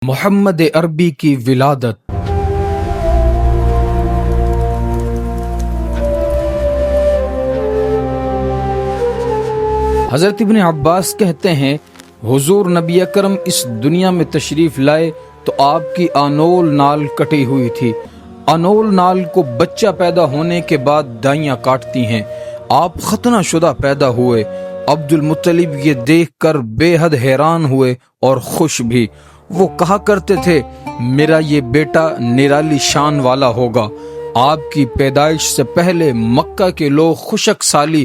محمد عربی کی ولادت۔ حضرت ابن عباس کہتے ہیں حضور نبی اکرم اس دنیا میں تشریف لائے تو آپ کی آنول نال کٹی ہوئی تھی۔ آنول نال کو بچہ پیدا ہونے کے بعد دائیاں کاٹتی ہیں۔ آپ ختنہ شدہ پیدا ہوئے۔ عبد المطلب یہ دیکھ کر بے حد حیران ہوئے اور خوش بھی۔ وہ کہا کرتے تھے میرا یہ بیٹا نرالی شان والا ہوگا۔ آپ کی پیدائش سے پہلے مکہ کے لوگ خشک سالی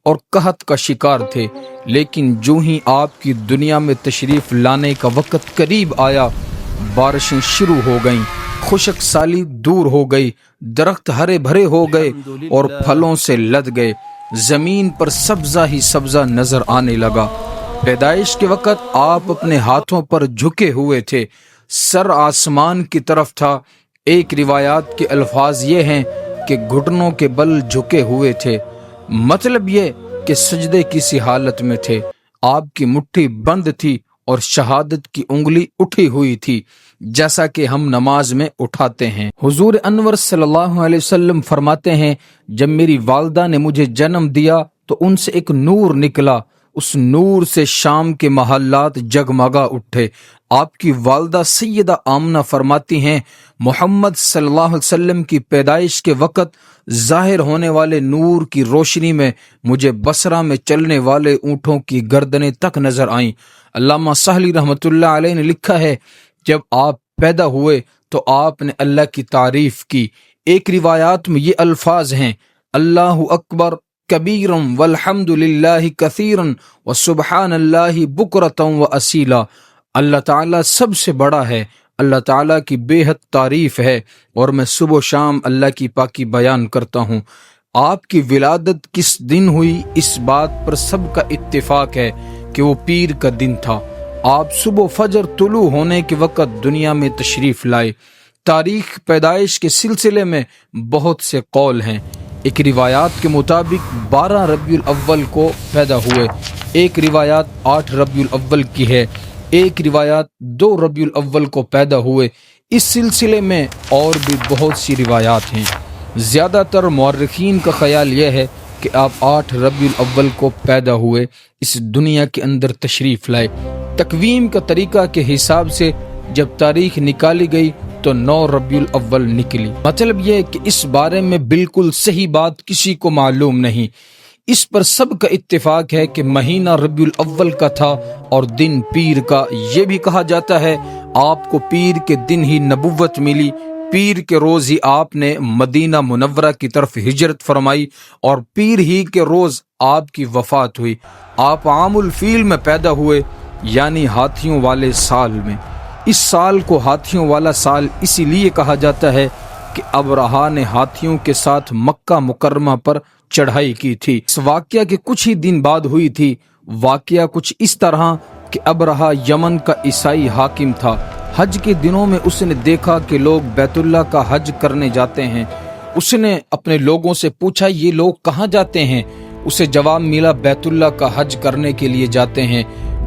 اور قحط کا شکار تھے، لیکن جو ہی آپ کی دنیا میں تشریف لانے کا وقت قریب آیا، بارشیں شروع ہو گئیں، خشک سالی دور ہو گئی، درخت ہرے بھرے ہو گئے اور پھلوں سے لد گئے، زمین پر سبزہ ہی سبزہ نظر آنے لگا۔ پیدائش کے وقت آپ اپنے ہاتھوں پر جھکے ہوئے تھے، سر آسمان کی طرف تھا۔ ایک روایات کے الفاظ یہ ہیں کہ گھٹنوں کے بل جھکے ہوئے تھے، مطلب یہ کہ سجدے کی سی حالت میں تھے۔ آپ کی مٹھی بند تھی اور شہادت کی انگلی اٹھی ہوئی تھی، جیسا کہ ہم نماز میں اٹھاتے ہیں۔ حضور انور صلی اللہ علیہ وسلم فرماتے ہیں جب میری والدہ نے مجھے جنم دیا تو ان سے ایک نور نکلا، اس نور سے شام کے محلات جگمگا اٹھے۔ آپ کی والدہ سیدہ آمنہ فرماتی ہیں محمد صلی اللہ علیہ وسلم کی پیدائش کے وقت ظاہر ہونے والے نور کی روشنی میں مجھے بصرہ میں چلنے والے اونٹوں کی گردنیں تک نظر آئیں۔ علامہ سہلی رحمۃ اللہ علیہ نے لکھا ہے جب آپ پیدا ہوئے تو آپ نے اللہ کی تعریف کی۔ ایک روایات میں یہ الفاظ ہیں اللہ اکبر کبیرم والحمد للہ کثیرن وسبحان اللہ بکرۃ واصیلا۔ اللہ تعالیٰ سب سے بڑا ہے، اللہ تعالیٰ کی بے حد تعریف ہے اور میں صبح و شام اللہ کی پاکی بیان کرتا ہوں۔ آپ کی ولادت کس دن ہوئی اس بات پر سب کا اتفاق ہے کہ وہ پیر کا دن تھا۔ آپ صبح فجر طلوع ہونے کے وقت دنیا میں تشریف لائے۔ تاریخ پیدائش کے سلسلے میں بہت سے قول ہیں۔ ایک روایات کے مطابق 12 ربیع الاول کو پیدا ہوئے، ایک روایات 8 ربیع الاول کی ہے، ایک روایات 2 ربیع الاول کو پیدا ہوئے۔ اس سلسلے میں اور بھی بہت سی روایات ہیں۔ زیادہ تر مورخین کا خیال یہ ہے کہ آپ 8 ربیع الاول کو پیدا ہوئے، اس دنیا کے اندر تشریف لائے۔ تقویم کا طریقہ کے حساب سے جب تاریخ نکالی گئی تو 9 ربیع الاول نکلی۔ مطلب یہ کہ اس بارے میں بالکل صحیح بات کسی کو معلوم نہیں۔ اس پر سب کا اتفاق ہے کہ مہینہ ربیع الاول کا تھا اور دن پیر کا۔ یہ بھی کہا جاتا ہے آپ کو پیر کے دن ہی نبوت ملی، پیر کے روز ہی آپ نے مدینہ منورہ کی طرف ہجرت فرمائی اور پیر ہی کے روز آپ کی وفات ہوئی۔ آپ عام الفیل میں پیدا ہوئے، یعنی ہاتھیوں والے سال میں۔ اس سال کو ہاتھیوں والا سال اسی لیے کہا جاتا ہے کہ ابرہا نے ہاتھیوں کے ساتھ مکہ مکرمہ پر چڑھائی کی تھی۔ اس واقعہ کے کچھ ہی دن بعد ہوئی تھی۔ واقعہ کچھ اس طرح کہ ابرہا یمن کا عیسائی حاکم تھا۔ حج کے دنوں میں اس نے دیکھا کہ لوگ بیت اللہ کا حج کرنے جاتے ہیں۔ اس نے اپنے لوگوں سے پوچھا یہ لوگ کہاں جاتے ہیں؟ اسے جواب ملا بیت اللہ کا حج کرنے کے لیے جاتے ہیں۔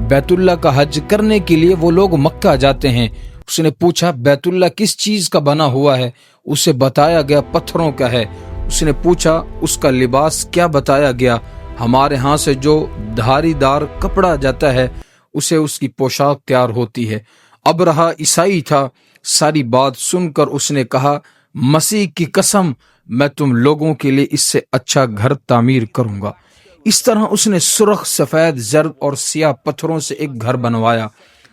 بیت اللہ کا حج کرنے کے لیے وہ لوگ مکہ جاتے ہیں۔ اس نے پوچھا بیت اللہ کس چیز کا بنا ہوا ہے؟ اسے بتایا گیا پتھروں کا ہے۔ اس نے پوچھا اس کا لباس کیا؟ بتایا گیا ہمارے ہاں سے جو دھاری دار کپڑا جاتا ہے اسے اس کی پوشاک تیار ہوتی ہے۔ ابرہا عیسائی تھا۔ ساری بات سن کر اس نے کہا مسیح کی قسم میں تم لوگوں کے لیے اس سے اچھا گھر تعمیر کروں گا۔ اس طرح اس نے سرخ، سفید، زرد اور سیاہ پتھروں سے ایک گھر بنوایا،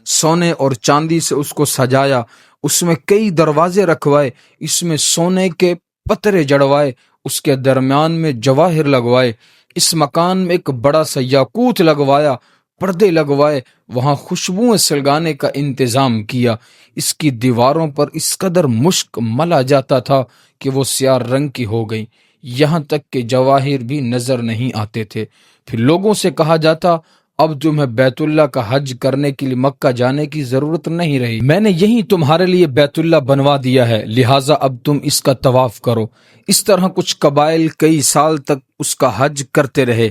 سونے اور چاندی سے اس کو سجایا، اس میں کئی دروازے رکھوائے، اس میں سونے کے پترے جڑوائے، اس کے درمیان میں جواہر لگوائے، اس مکان میں ایک بڑا سا یاقوت لگوایا، پردے لگوائے، وہاں خوشبوئیں سلگانے کا انتظام کیا۔ اس کی دیواروں پر اس قدر مشک ملا جاتا تھا کہ وہ سیاہ رنگ کی ہو گئی، یہاں تک کہ جواہر بھی نظر نہیں آتے تھے۔ پھر لوگوں سے کہا جاتا اب تمہیں بیت اللہ کا حج کرنے کے لیے مکہ جانے کی ضرورت نہیں رہی، میں نے یہی تمہارے لیے بیت اللہ بنوا دیا ہے، لہٰذا اب تم اس کا طواف کرو۔ اس طرح کچھ قبائل کئی سال تک اس کا حج کرتے رہے،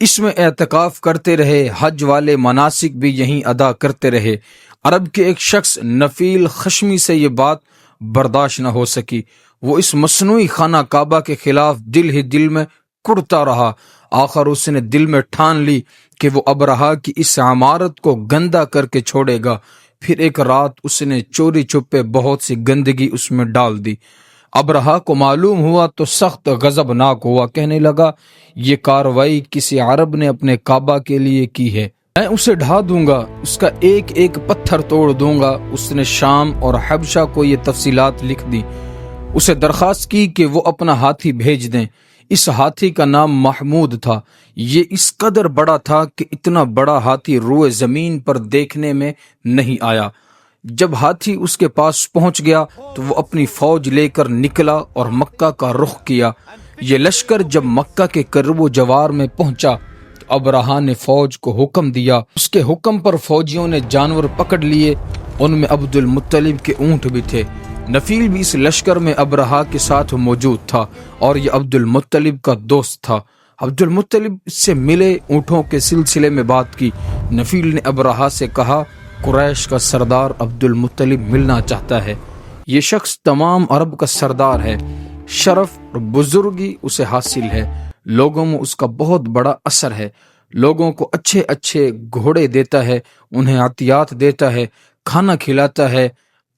اس میں اعتکاف کرتے رہے، حج والے مناسک بھی یہیں ادا کرتے رہے۔ عرب کے ایک شخص نفیل خشمی سے یہ بات برداشت نہ ہو سکی۔ وہ اس مصنوعی خانہ کعبہ کے خلاف دل ہی دل میں کڑتا رہا۔ آخر اس نے دل میں ٹھان لی کہ وہ ابرہا کی اس عمارت کو گندا کر کے چھوڑے گا۔ پھر ایک رات اس نے چوری چھپے بہت سی گندگی اس میں ڈال دی۔ ابرہا کو معلوم ہوا تو سخت غضبناک ہوا، کہنے لگا یہ کارروائی کسی عرب نے اپنے کعبہ کے لیے کی ہے، میں اسے ڈھا دوں گا، اس کا ایک ایک پتھر توڑ دوں گا۔ اس نے شام اور حبشہ کو یہ تفصیلات لکھ دی۔ اسے درخواست کی کہ وہ اپنا ہاتھی بھیج دیں۔ اس ہاتھی کا نام محمود تھا۔ یہ اس قدر بڑا تھا کہ اتنا بڑا ہاتھی روئے زمین پر دیکھنے میں نہیں آیا۔ جب ہاتھی اس کے پاس پہنچ گیا تو وہ اپنی فوج لے کر نکلا اور مکہ کا رخ کیا۔ یہ لشکر جب مکہ کے قرب و جوار میں پہنچا تو ابرہا نے فوج کو حکم دیا۔ اس کے حکم پر فوجیوں نے جانور پکڑ لیے، ان میں عبد المطلب کے اونٹ بھی تھے۔ نفیل بھی اس لشکر میں ابرہا کے ساتھ موجود تھا اور یہ عبد المطلب کا دوست تھا۔ عبد المطلب اس سے ملے، اونٹوں کے سلسلے میں بات کی۔ نفیل نے ابرہا سے کہا قریش کا سردار عبد المطلب ملنا چاہتا ہے۔ یہ شخص تمام عرب کا سردار ہے، شرف اور بزرگی اسے حاصل ہے، لوگوں میں اس کا بہت بڑا اثر ہے، لوگوں کو اچھے اچھے گھوڑے دیتا ہے، انہیں عطیات دیتا ہے، کھانا کھلاتا ہے،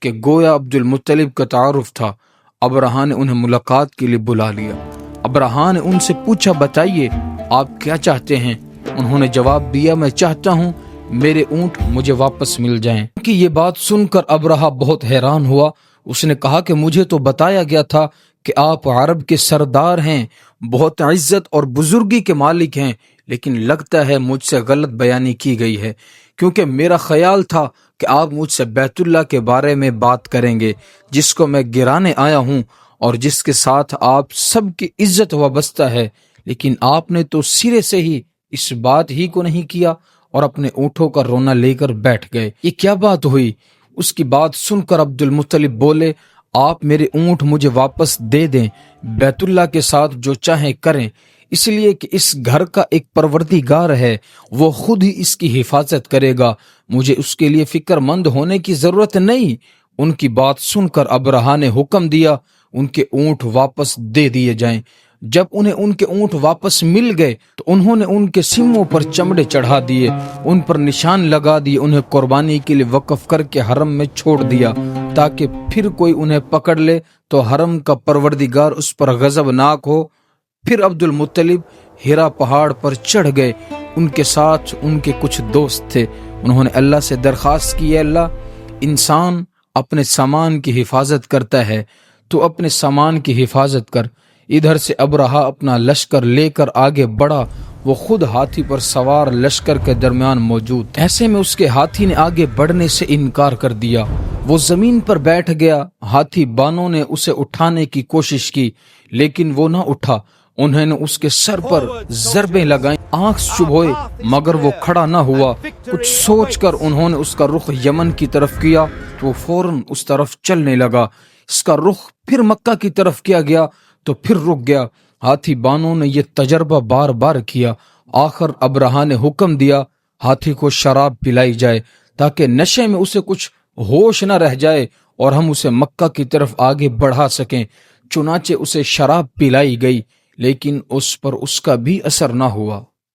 کہ گویا عبد المطلب کا تعارف تھا۔ ابرہا نے انہیں ملاقات کے لیے بلا لیا۔ ابرہا نے ان سے پوچھا بتائیے آپ کیا چاہتے ہیں؟ انہوں نے جواب دیا میں چاہتا ہوں میرے اونٹ مجھے واپس مل جائیں۔ کہ یہ بات سن کر ابرہا بہت حیران ہوا۔ اس نے کہا کہ مجھے تو بتایا گیا تھا کہ آپ عرب کے سردار ہیں، بہت عزت اور بزرگی کے مالک ہیں، لیکن لگتا ہے مجھ سے غلط بیانی کی گئی ہے، کیونکہ میرا خیال تھا کہ آپ مجھ سے بیت اللہ کے بارے میں بات کریں گے، جس کو میں گرانے آیا ہوں اور جس کے ساتھ آپ سب کی عزت وابستہ ہے، لیکن آپ نے تو سرے سے ہی اس بات ہی کو نہیں کیا اور اپنے اونٹوں کا رونا لے کر بیٹھ گئے۔ یہ کیا بات ہوئی؟ اس کی بات سن کر عبد المطلب بولے آپ میرے اونٹ مجھے واپس دے دیں، بیت اللہ کے ساتھ جو چاہیں کریں، اس لیے کہ اس گھر کا ایک پروردگار ہے، وہ خود ہی اس کی حفاظت کرے گا، مجھے اس کے لیے فکر مند ہونے کی ضرورت نہیں۔ ان کی بات سن کر ابرہا نے حکم دیا ان کے اونٹ واپس دے دیے جائیں۔ جب انہیں ان کے اونٹ واپس مل گئے تو انہوں نے ان کے سینگوں پر چمڑے چڑھا دیے، ان پر نشان لگا دیے، انہیں قربانی کے لیے وقف کر کے حرم میں چھوڑ دیا تاکہ پھر کوئی انہیں پکڑ لے تو حرم کا پروردگار اس پر غضبناک ہو۔ پھر عبد المطلب ہیرا پہاڑ پر چڑھ گئے، ان کے ساتھ ان کے کچھ دوست تھے۔ انہوں نے اللہ سے درخواست کی، اے اللہ، انسان اپنے سامان کی حفاظت کرتا ہے، تو اپنے سامان کی حفاظت کر۔ ادھر سے ابرہا اپنا لشکر لے کر آگے بڑھا، وہ خود ہاتھی پر سوار لشکر کے درمیان موجود تھا۔ ایسے میں اس کے ہاتھی نے آگے بڑھنے سے انکار کر دیا، وہ زمین پر بیٹھ گیا۔ ہاتھی بانوں نے اسے اٹھانے کی کوشش کی لیکن وہ نہ اٹھا۔ انہوں نے اس کے سر پر ضربیں لگائیں، آنکھ چبھوئے مگر وہ کھڑا نہ ہوا۔ کچھ سوچ کر انہوں نے اس کا رخ یمن کی طرف کیا تو وہ فوراً اس طرف چلنے لگا۔ اس کا رخ پھر مکہ کی طرف کیا گیا تو پھر رک گیا۔ ہاتھی بانوں نے یہ تجربہ بار بار کیا۔ آخر ابرہا نے حکم دیا ہاتھی کو شراب پلائی جائے تاکہ نشے میں اسے کچھ ہوش نہ رہ جائے اور ہم اسے مکہ کی طرف آگے بڑھا سکیں۔ چنانچہ اسے شراب پلائی گئی لیکن اس پر اس کا بھی اثر نہ ہوا۔